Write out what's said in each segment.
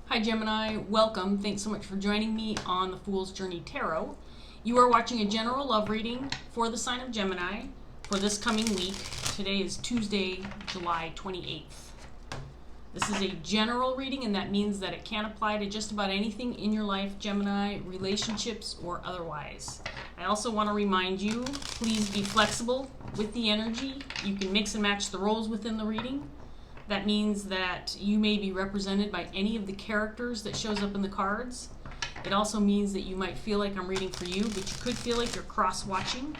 Hi Gemini, welcome. Thanks so much for joining me on the Fool's Journey Tarot. You are watching a general love reading for the sign of Gemini for this coming week. Today is Tuesday, July 28th. This is a general reading, and that means that it can apply to just about anything in your life, Gemini, relationships or otherwise. I also want to remind you, please be flexible with the energy. You can mix and match the roles within the reading. That means that you may be represented by any of the characters that shows up in the cards. It also means that you might feel like I'm reading for you, but you could feel like you're cross-watching.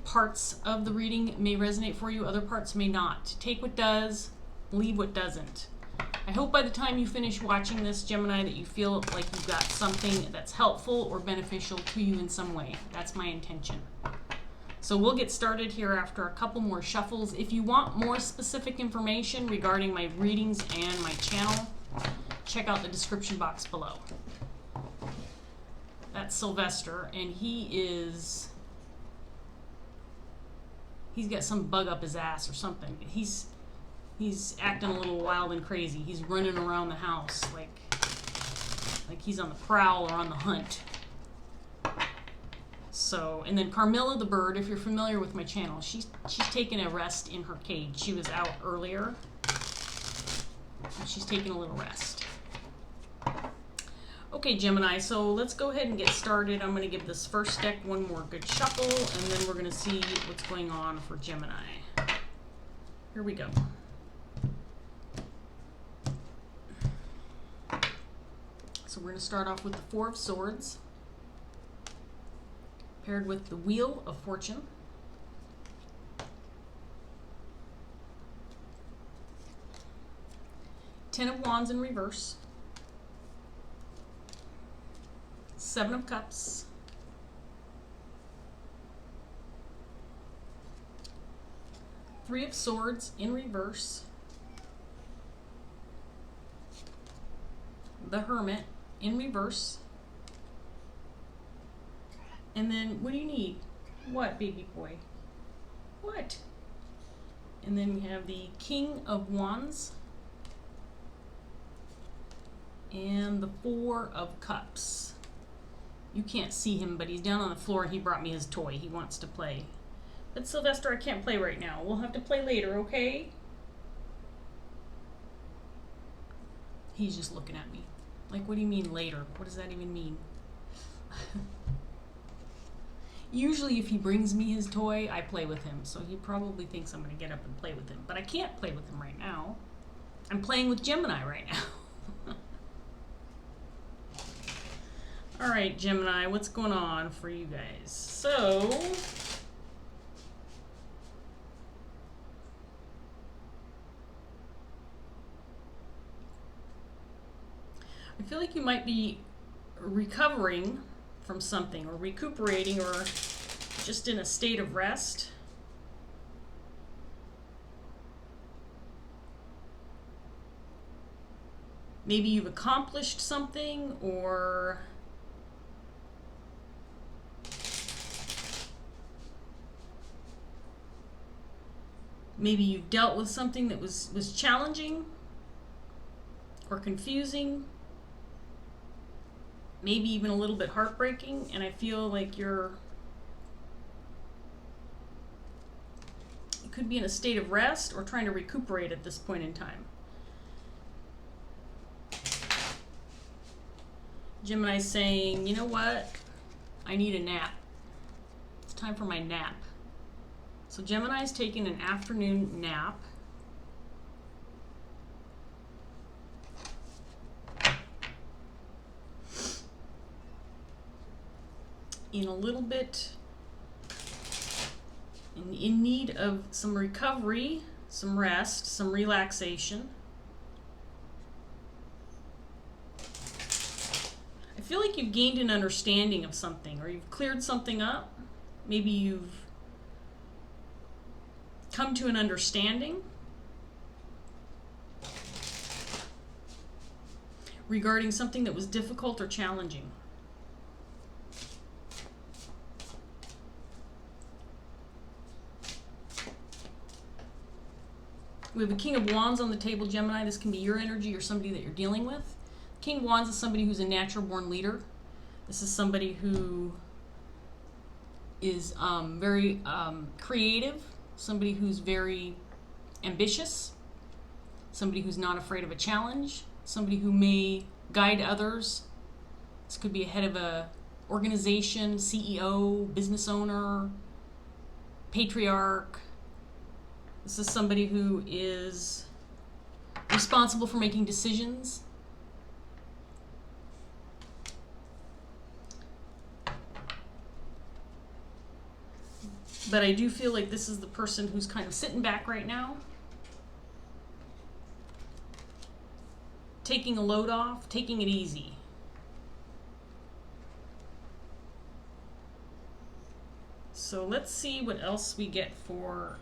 Parts of the reading may resonate for you, other parts may not. Take what does, leave what doesn't. I hope by the time you finish watching this, Gemini, that you feel like you've got something that's helpful or beneficial to you in some way. That's my intention. So we'll get started here after a couple more shuffles. If you want more specific information regarding my readings and my channel, check out the description box below. That's Sylvester, and he's got some bug up his ass or something. He's acting a little wild and crazy. He's running around the house like he's on the prowl or on the hunt. So, and then Carmilla the bird, if you're familiar with my channel, she's taking a rest in her cage. She was out earlier, and she's taking a little rest. Okay, Gemini, so let's go ahead and get started. I'm going to give this first deck one more good shuffle, and then we're going to see what's going on for Gemini. Here we go. So we're going to start off with the Four of Swords, paired with the Wheel of Fortune, Ten of Wands in reverse, Seven of Cups, Three of Swords in reverse, the Hermit in reverse. And then, what do you need? What, baby boy? What? And then we have the King of Wands and the Four of Cups. You can't see him, but he's down on the floor. He brought me his toy. He wants to play. But Sylvester, I can't play right now. We'll have to play later, okay? He's just looking at me. Like, what do you mean later? What does that even mean? Usually if he brings me his toy, I play with him. So he probably thinks I'm going to get up and play with him. But I can't play with him right now. I'm playing with Gemini right now. Alright, Gemini, what's going on for you guys? So, I feel like you might be recovering from something, or recuperating, or just in a state of rest. Maybe you've accomplished something, or maybe you've dealt with something that was challenging or confusing. Maybe even a little bit heartbreaking, and I feel like you could be in a state of rest or trying to recuperate at this point in time. Gemini's saying, you know what? I need a nap. It's time for my nap. So Gemini's taking an afternoon nap. In a little bit in need of some recovery, some rest, some relaxation. I feel like you've gained an understanding of something, or you've cleared something up. Maybe you've come to an understanding regarding something that was difficult or challenging. We have a King of Wands on the table, Gemini. This can be your energy or somebody that you're dealing with. King of Wands is somebody who's a natural born leader. This is somebody who is very creative, somebody who's very ambitious, somebody who's not afraid of a challenge, somebody who may guide others. This could be a head of a organization, CEO, business owner, patriarch. This is somebody who is responsible for making decisions. But I do feel like this is the person who's kind of sitting back right now, taking a load off, taking it easy. So let's see what else we get for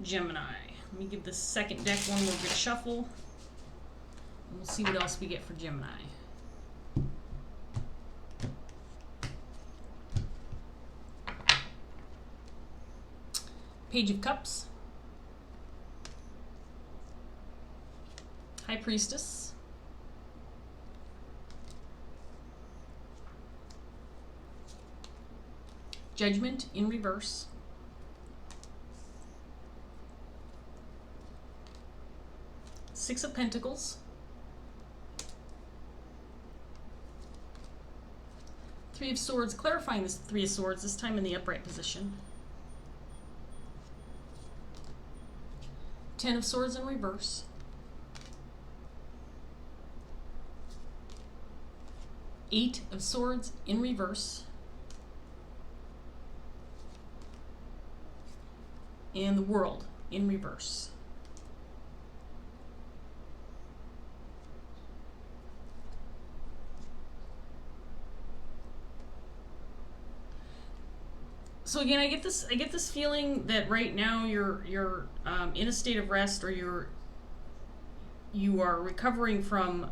Gemini. Let me give this second deck one more good shuffle, and we'll see what else we get for Gemini. Page of Cups, High Priestess, Judgment in reverse, Six of Pentacles, Three of Swords, clarifying this Three of Swords, this time in the upright position, Ten of Swords in reverse, Eight of Swords in reverse, and the World in reverse. So again, I get this feeling that right now you're in a state of rest, or you are recovering from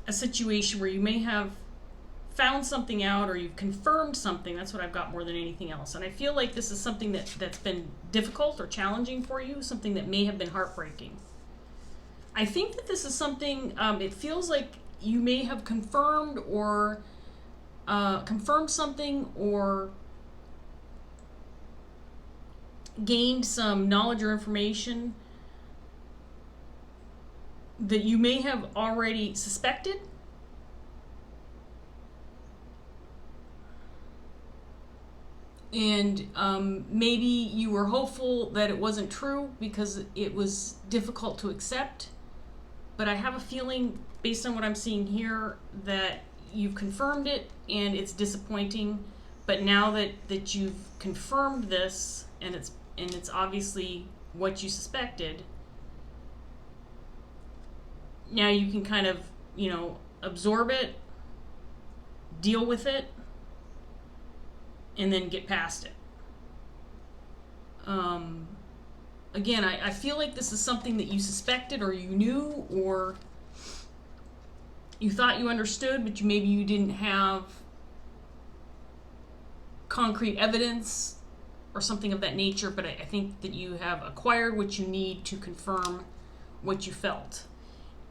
a situation where you may have found something out, or you've confirmed something. That's what I've got more than anything else. And I feel like this is something that's been difficult or challenging for you, something that may have been heartbreaking. I think that this is something, it feels like you may have confirmed or confirmed something, or gained some knowledge or information that you may have already suspected, and maybe you were hopeful that it wasn't true because it was difficult to accept. But I have a feeling, based on what I'm seeing here, that you've confirmed it and it's disappointing. But now that you've confirmed this, and it's obviously what you suspected, now you can kind of, absorb it, deal with it, and then get past it. Again, I feel like this is something that you suspected, or you knew, or you thought you understood, but maybe you didn't have concrete evidence or something of that nature. But I think that you have acquired what you need to confirm what you felt.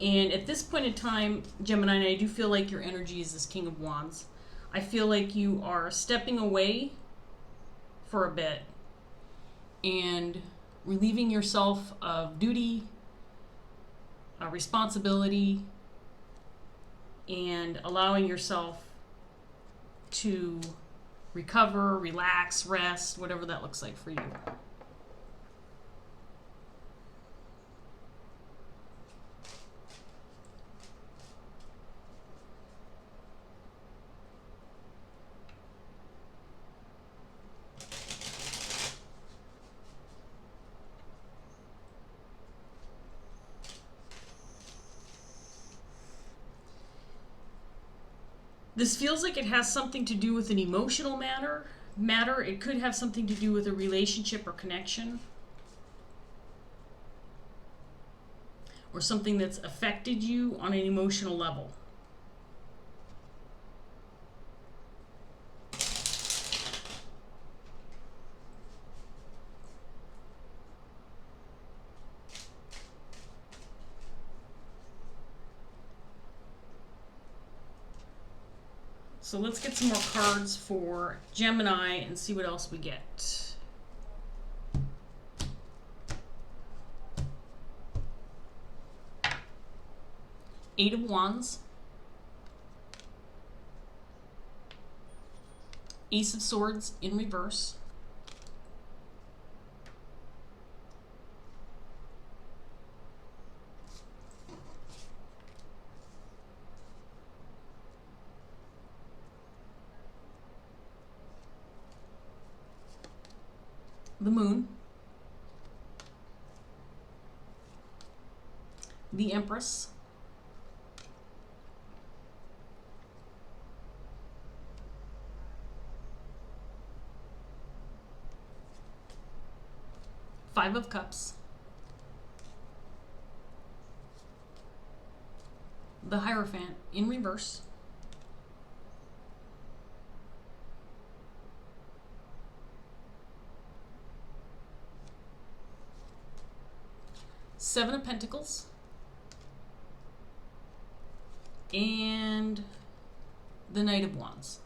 And at this point in time, Gemini, I do feel like your energy is this King of Wands. I feel like you are stepping away for a bit and relieving yourself of duty, responsibility, and allowing yourself to recover, relax, rest, whatever that looks like for you. This feels like it has something to do with an emotional matter. It could have something to do with a relationship or connection, or something that's affected you on an emotional level. So let's get some more cards for Gemini and see what else we get. Eight of Wands. Ace of Swords in reverse. The Moon, the Empress, Five of Cups, the Hierophant in reverse, Seven of Pentacles, and the Knight of Wands.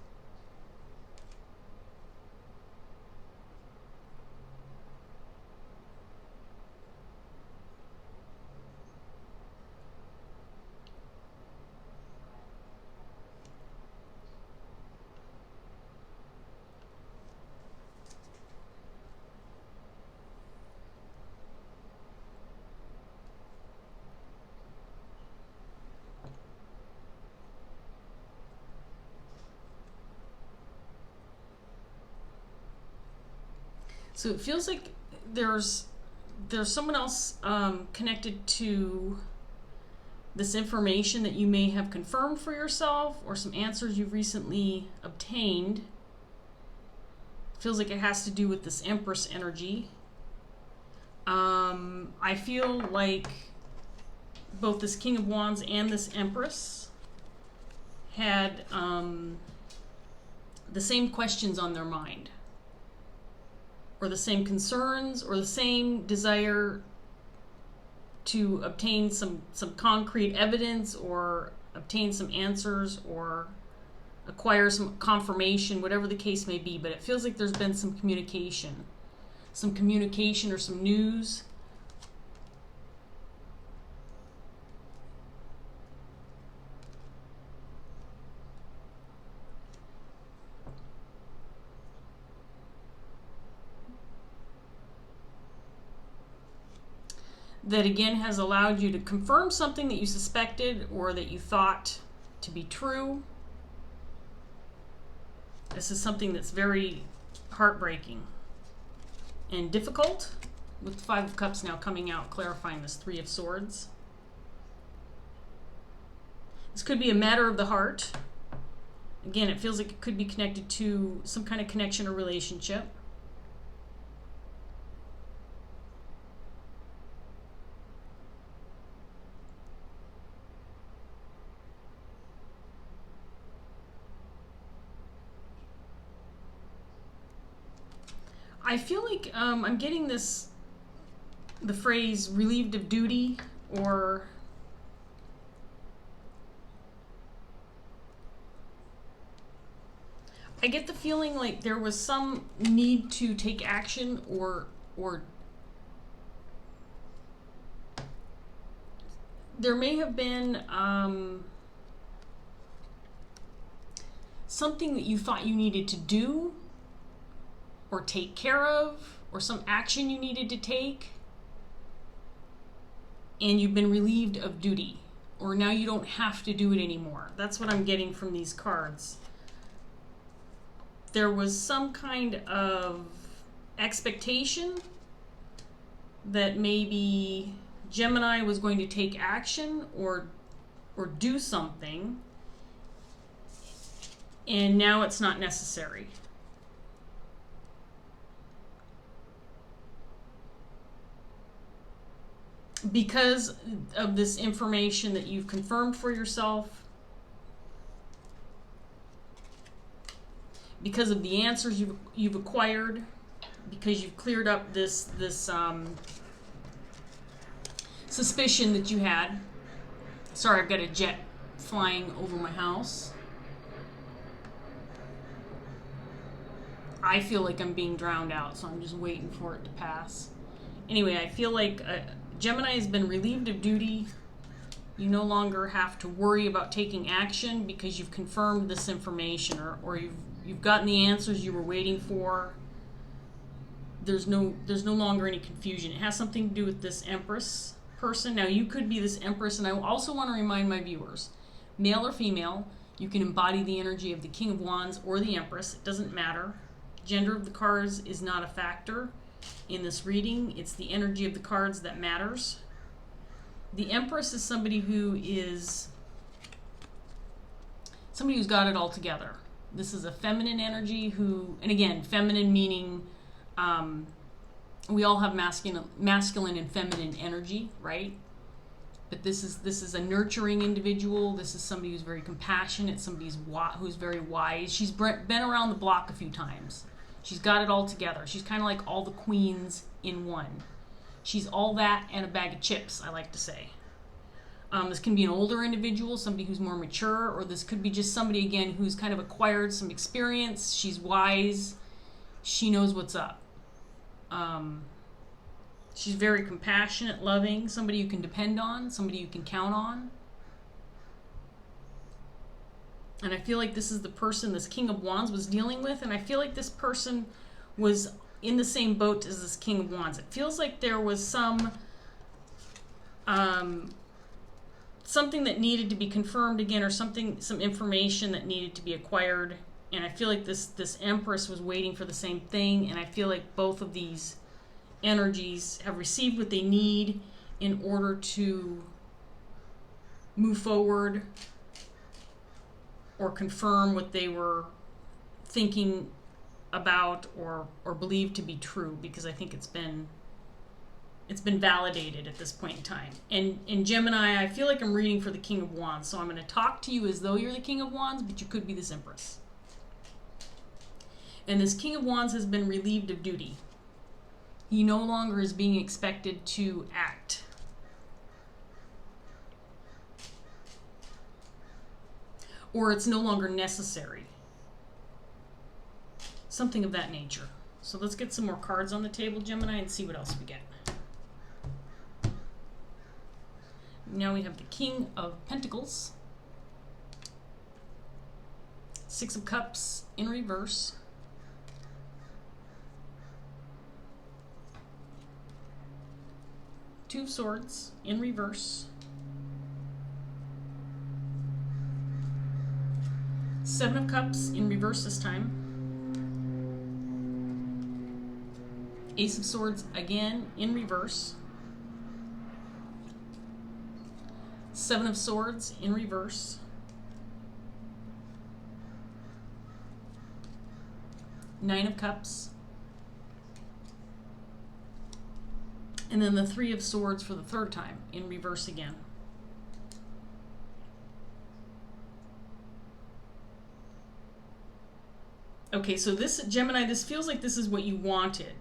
So it feels like there's someone else connected to this information that you may have confirmed for yourself, or some answers you've recently obtained. Feels like it has to do with this Empress energy. I feel like both this King of Wands and this Empress had the same questions on their mind, or the same concerns, or the same desire to obtain some concrete evidence, or obtain some answers, or acquire some confirmation, whatever the case may be. But it feels like there's been some communication or some news. That again has allowed you to confirm something that you suspected or that you thought to be true. This is something that's very heartbreaking and difficult, with the Five of Cups now coming out, clarifying this Three of Swords. This could be a matter of the heart. Again, it feels like it could be connected to some kind of connection or relationship. I feel like I'm getting the phrase relieved of duty, or I get the feeling like there was some need to take action, or there may have been something that you thought you needed to do or take care of, or some action you needed to take, and you've been relieved of duty, or now you don't have to do it anymore. That's what I'm getting from these cards. There was some kind of expectation that maybe Gemini was going to take action or do something, and now it's not necessary. Because of this information that you've confirmed for yourself, because of the answers you've acquired, because you've cleared up this suspicion that you had. Sorry, I've got a jet flying over my house. I feel like I'm being drowned out, so I'm just waiting for it to pass. Anyway, I feel like Gemini has been relieved of duty. You no longer have to worry about taking action because you've confirmed this information, or you've gotten the answers you were waiting for. There's no longer any confusion. It has something to do with this Empress person. Now, you could be this Empress, and I also want to remind my viewers, male or female, you can embody the energy of the King of Wands or the Empress. It doesn't matter. Gender of the cards is not a factor in this reading. It's the energy of the cards that matters. The Empress is somebody who's got it all together. This is a feminine energy and again, feminine meaning we all have masculine and feminine energy, right? But this is a nurturing individual. This is somebody who's very compassionate, somebody who's very wise. She's been around the block a few times. She's got it all together. She's kind of like all the queens in one. She's all that and a bag of chips, I like to say. This can be an older individual, somebody who's more mature, or this could be just somebody, again, who's kind of acquired some experience. She's wise. She knows what's up. She's very compassionate, loving, somebody you can depend on, somebody you can count on. And I feel like this is the person this King of Wands was dealing with, and I feel like this person was in the same boat as this King of Wands. It feels like there was something that needed to be confirmed again, or some information that needed to be acquired. And I feel like this Empress was waiting for the same thing, and I feel like both of these energies have received what they need in order to move forward or confirm what they were thinking about or believed to be true, because I think it's been validated at this point in time. And in Gemini, I feel like I'm reading for the King of Wands, so I'm going to talk to you as though you're the King of Wands, but you could be this Empress. And this King of Wands has been relieved of duty. He no longer is being expected to act. Or it's no longer necessary. Something of that nature. So let's get some more cards on the table, Gemini, and see what else we get. Now we have the King of Pentacles, Six of Cups in reverse, Two of Swords in reverse, Seven of Cups in reverse this time, Ace of Swords again in reverse, Seven of Swords in reverse, Nine of Cups, and then the Three of Swords for the third time in reverse again. Okay, so this, Gemini, this feels like this is what you wanted.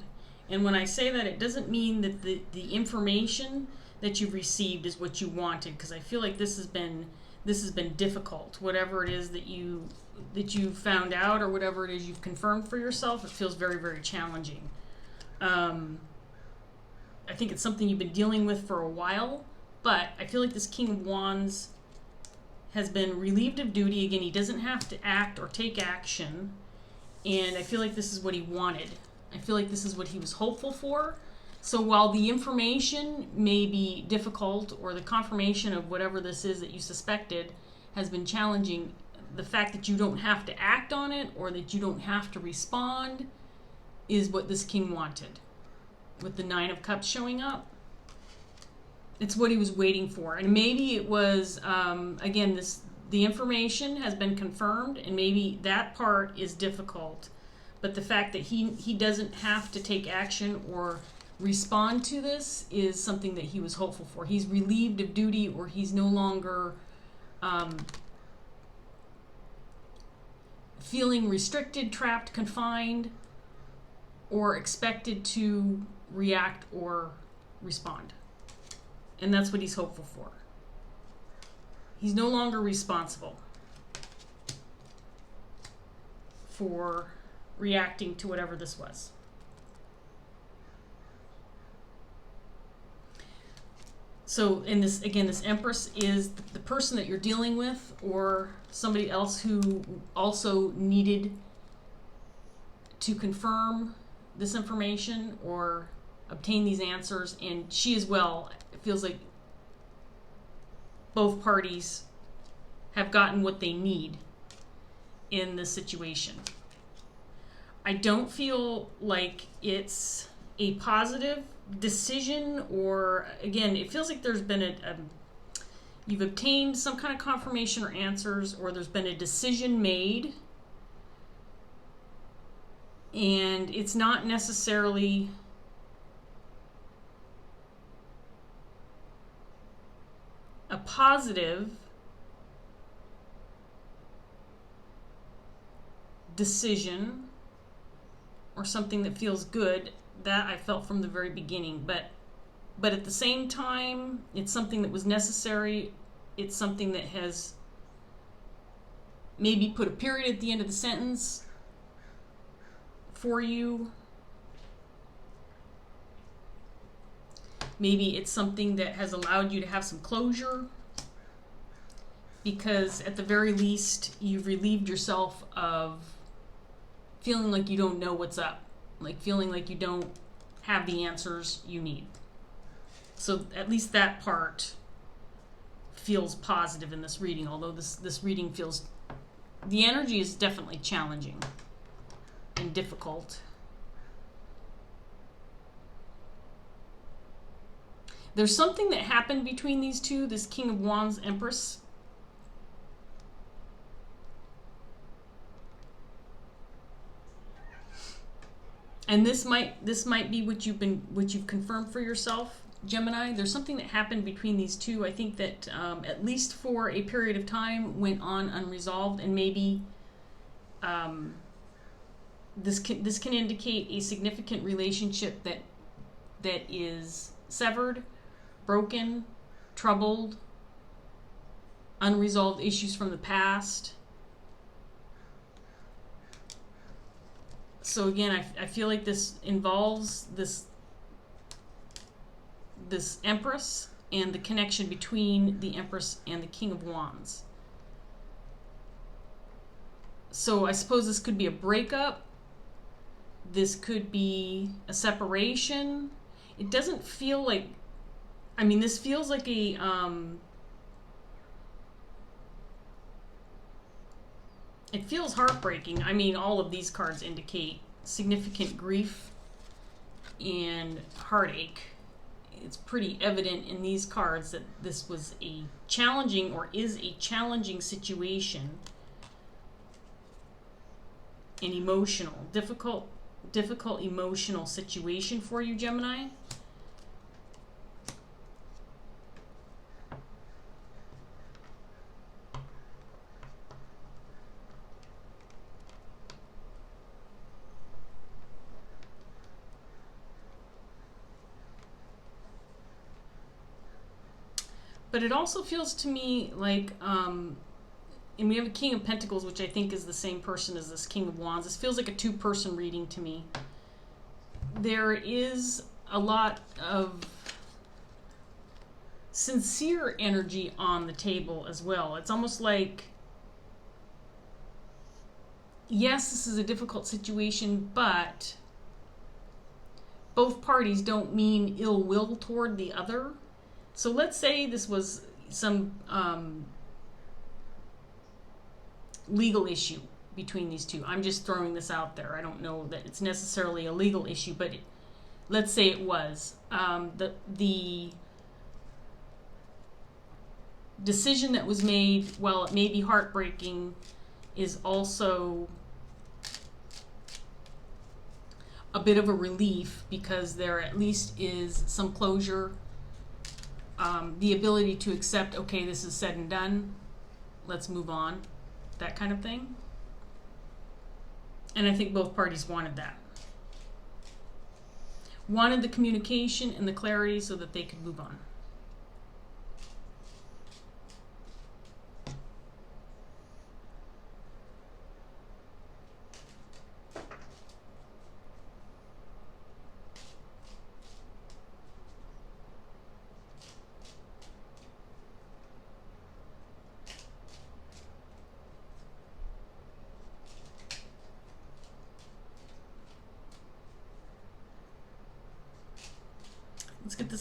And when I say that, it doesn't mean that the information that you've received is what you wanted, because I feel like this has been difficult. Whatever it is that you found out, or whatever it is you've confirmed for yourself, it feels very, very challenging. I think it's something you've been dealing with for a while, but I feel like this King of Wands has been relieved of duty. Again, he doesn't have to act or take action, and I feel like this is what he wanted. I feel like this is what he was hopeful for. So while the information may be difficult, or the confirmation of whatever this is that you suspected has been challenging, the fact that you don't have to act on it, or that you don't have to respond, is what this king wanted. With the Nine of Cups showing up, it's what he was waiting for. And maybe it was, again, the information has been confirmed, and maybe that part is difficult. But the fact that he doesn't have to take action or respond to this is something that he was hopeful for. He's relieved of duty, or he's no longer feeling restricted, trapped, confined, or expected to react or respond. And that's what he's hopeful for. He's no longer responsible for reacting to whatever this was. So in this, again, this Empress is the person that you're dealing with, or somebody else who also needed to confirm this information or obtain these answers, and she as well, it feels like both parties have gotten what they need in this situation. I don't feel like it's a positive decision, or again, it feels like there's been you've obtained some kind of confirmation or answers, or there's been a decision made, and it's not necessarily a positive decision or something that feels good. That I felt from the very beginning, but at the same time, it's something that was necessary. It's something that has maybe put a period at the end of the sentence for you. Maybe it's something that has allowed you to have some closure, because at the very least, you've relieved yourself of feeling like you don't know what's up, like feeling like you don't have the answers you need. So at least that part feels positive in this reading, although this reading feels, the energy is definitely challenging and difficult. There's something that happened between these two, this King of Wands, Empress. And this might be what you've confirmed for yourself, Gemini. There's something that happened between these two. I think that at least for a period of time went on unresolved, and maybe this can indicate a significant relationship that is severed, broken, troubled, unresolved issues from the past. So again, I feel like this involves this Empress and the connection between the Empress and the King of Wands. So I suppose this could be a breakup. This could be a separation. It doesn't feel like, I mean, this feels like a it feels heartbreaking. I mean, all of these cards indicate significant grief and heartache. It's pretty evident in these cards that this was a challenging, or is a challenging situation, an emotional, difficult emotional situation for you, Gemini. But it also feels to me like, and we have a King of Pentacles, which I think is the same person as this King of Wands. This feels like a two-person reading to me. There is a lot of sincere energy on the table as well. It's almost like, yes, this is a difficult situation, but both parties don't mean ill will toward the other. So let's say this was some legal issue between these two. I'm just throwing this out there. I don't know that it's necessarily a legal issue, but let's say it was. The decision that was made, while it may be heartbreaking, is also a bit of a relief, because there at least is some closure. The ability to accept, okay, this is said and done, let's move on, that kind of thing. And I think both parties wanted that. Wanted the communication and the clarity so that they could move on.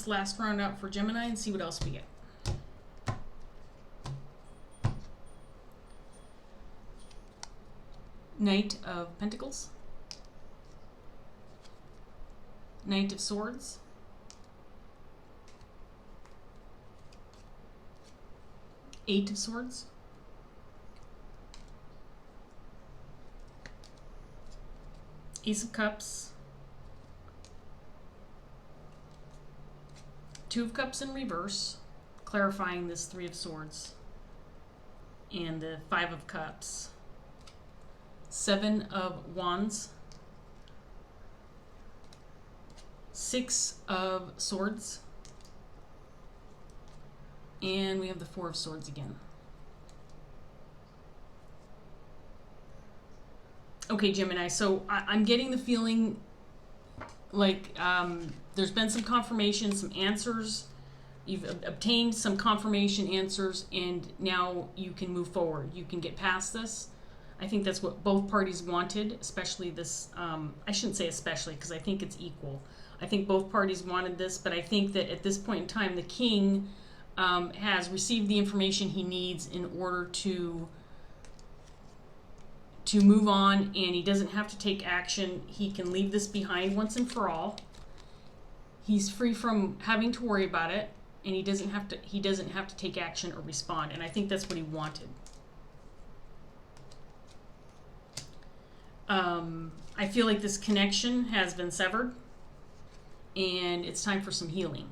this last round out for Gemini and see what else we get. Knight of Pentacles, Knight of Swords, Eight of Swords, Ace of Cups, Two of Cups in reverse, clarifying this Three of Swords, and the Five of Cups, Seven of Wands, Six of Swords, and we have the Four of Swords again. Okay, Gemini, so I'm getting the feeling like there's been some confirmation, some answers. You've obtained some confirmation answers, and now you can move forward. You can get past this. I think that's what both parties wanted, especially this. I shouldn't say especially, because I think it's equal. I think both parties wanted this, but I think that at this point in time, the king has received the information he needs in order to move on, and he doesn't have to take action. He can leave this behind once and for all. He's free from having to worry about it, and he doesn't have to take action or respond, and I think that's what he wanted. I feel like this connection has been severed, and it's time for some healing.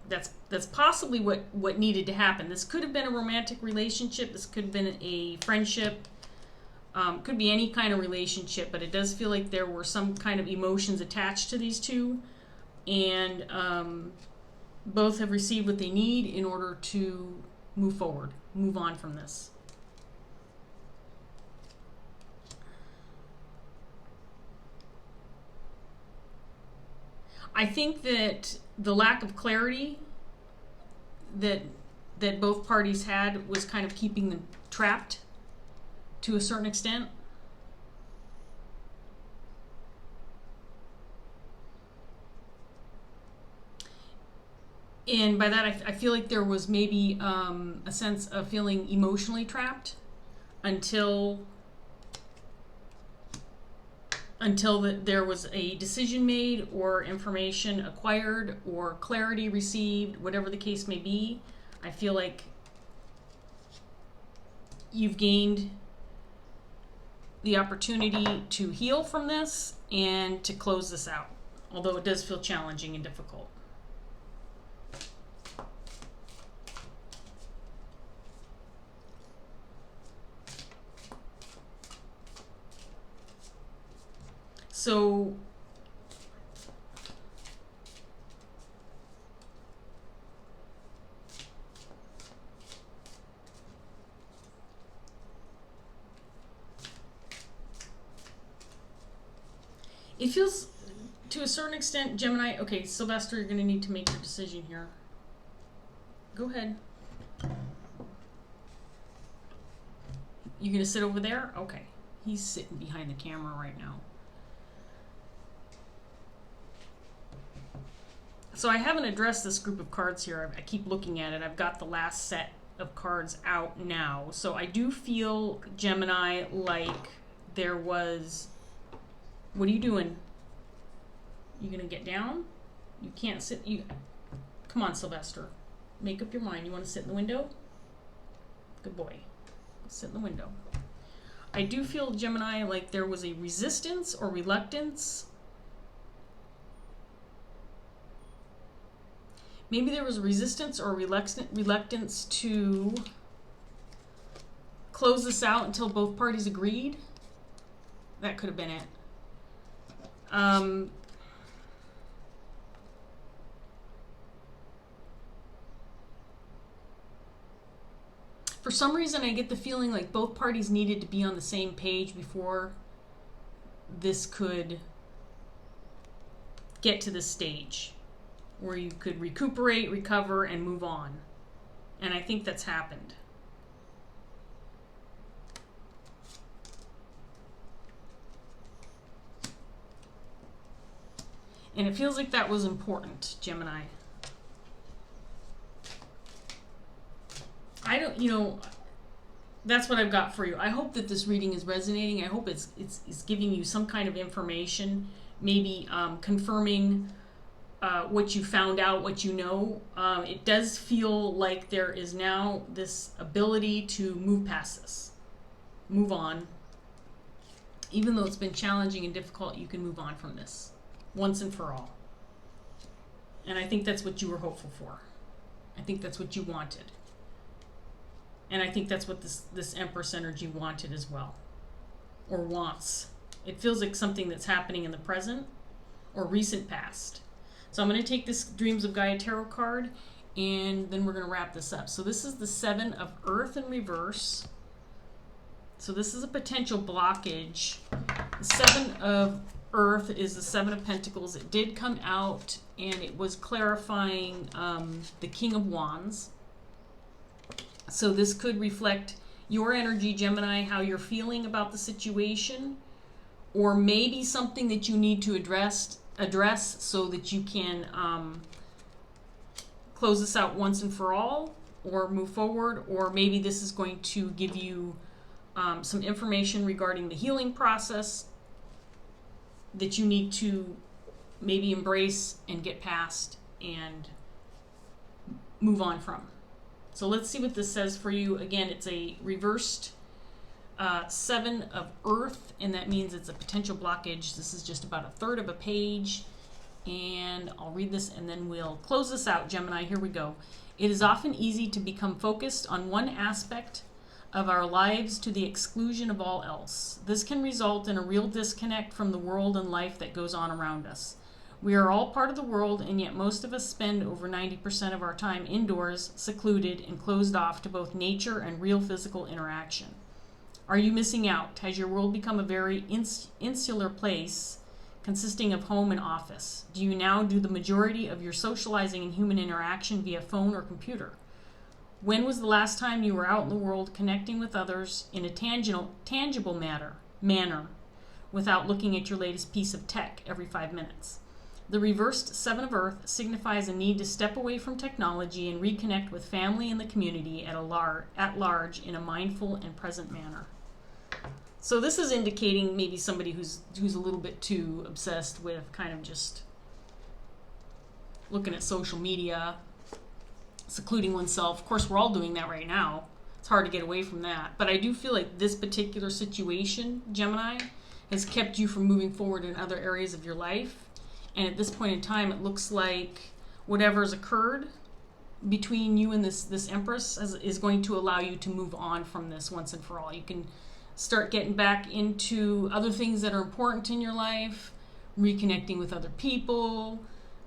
That's possibly what needed to happen. This could have been a romantic relationship. This could have been a friendship. Could be any kind of relationship, but it does feel like there were some kind of emotions attached to these two, and both have received what they need in order to move forward, move on from this. I think that the lack of clarity that both parties had was kind of keeping them trapped to a certain extent. And by that, I feel like there was maybe a sense of feeling emotionally trapped until there was a decision made or information acquired or clarity received, whatever the case may be. I feel like you've gained the opportunity to heal from this and to close this out, although it does feel challenging and difficult. So it feels, to a certain extent, Gemini, okay, Sylvester, you're going to need to make your decision here. Go ahead. You going to sit over there? Okay. He's sitting behind the camera right now. So I haven't addressed this group of cards here. I keep looking at it. I've got the last set of cards out now. So I do feel, Gemini, like there was... What are you doing? You gonna get down? You can't sit. Come on, Sylvester. Make up your mind. You want to sit in the window? Good boy. Sit in the window. I do feel, Gemini, like there was a resistance or reluctance. Maybe there was resistance or reluctance to close this out until both parties agreed. That could have been it. For some reason, I get the feeling like both parties needed to be on the same page before this could get to this stage where you could recuperate, recover, and move on. And I think that's happened. And it feels like that was important, Gemini. I don't, that's what I've got for you. I hope that this reading is resonating. I hope it's giving you some kind of information, maybe confirming what you found out, what you know. It does feel like there is now this ability to move past this, move on. Even though it's been challenging and difficult, you can move on from this once and for all. And I think that's what you were hopeful for. I think that's what you wanted. And I think that's what this Empress energy wanted as well, or wants. It feels like something that's happening in the present or recent past. So I'm going to take this Dreams of Gaia tarot card, and then we're going to wrap this up. So this is the Seven of Earth in reverse. So this is a potential blockage. The Seven of Earth is the Seven of Pentacles. It did come out, and it was clarifying the King of Wands. So this could reflect your energy, Gemini, how you're feeling about the situation, or maybe something that you need to address so that you can close this out once and for all, or move forward, or maybe this is going to give you some information regarding the healing process that you need to maybe embrace and get past and move on from. So let's see what this says for you. Again, it's a reversed Seven of Earth, and that means it's a potential blockage. This is just about a third of a page, and I'll read this and then we'll close this out, Gemini. Here we go. It is often easy to become focused on one aspect of our lives to the exclusion of all else. This can result in a real disconnect from the world and life that goes on around us. We are all part of the world, and yet most of us spend over 90% of our time indoors, secluded, and closed off to both nature and real physical interaction. Are you missing out? Has your world become a very insular place consisting of home and office? Do you now do the majority of your socializing and human interaction via phone or computer? When was the last time you were out in the world connecting with others in a tangible manner without looking at your latest piece of tech every 5 minutes? The reversed Seven of Earth signifies a need to step away from technology and reconnect with family and the community at large in a mindful and present manner. So this is indicating maybe somebody who's a little bit too obsessed with kind of just looking at social media, secluding oneself. Of course, we're all doing that right now. It's hard to get away from that. But I do feel like this particular situation, Gemini, has kept you from moving forward in other areas of your life. And at this point in time, it looks like whatever's occurred between you and this Empress is going to allow you to move on from this once and for all. You can start getting back into other things that are important in your life, reconnecting with other people.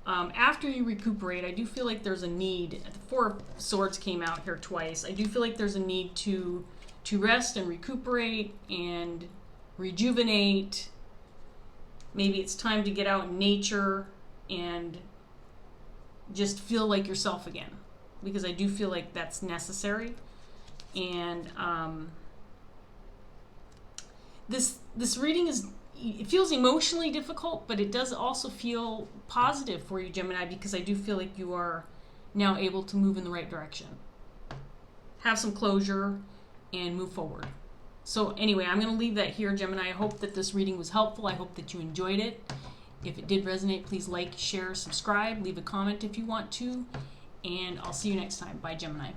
After you recuperate, I do feel like there's a need. The Four of Swords came out here twice. I do feel like there's a need to rest and recuperate and rejuvenate. Maybe it's time to get out in nature and just feel like yourself again, because I do feel like that's necessary. And this reading it feels emotionally difficult, but it does also feel positive for you, Gemini, because I do feel like you are now able to move in the right direction, have some closure, and move forward. So anyway, I'm going to leave that here, Gemini. I hope that this reading was helpful. I hope that you enjoyed it. If it did resonate, please like, share, subscribe, leave a comment if you want to, and I'll see you next time. Bye, Gemini.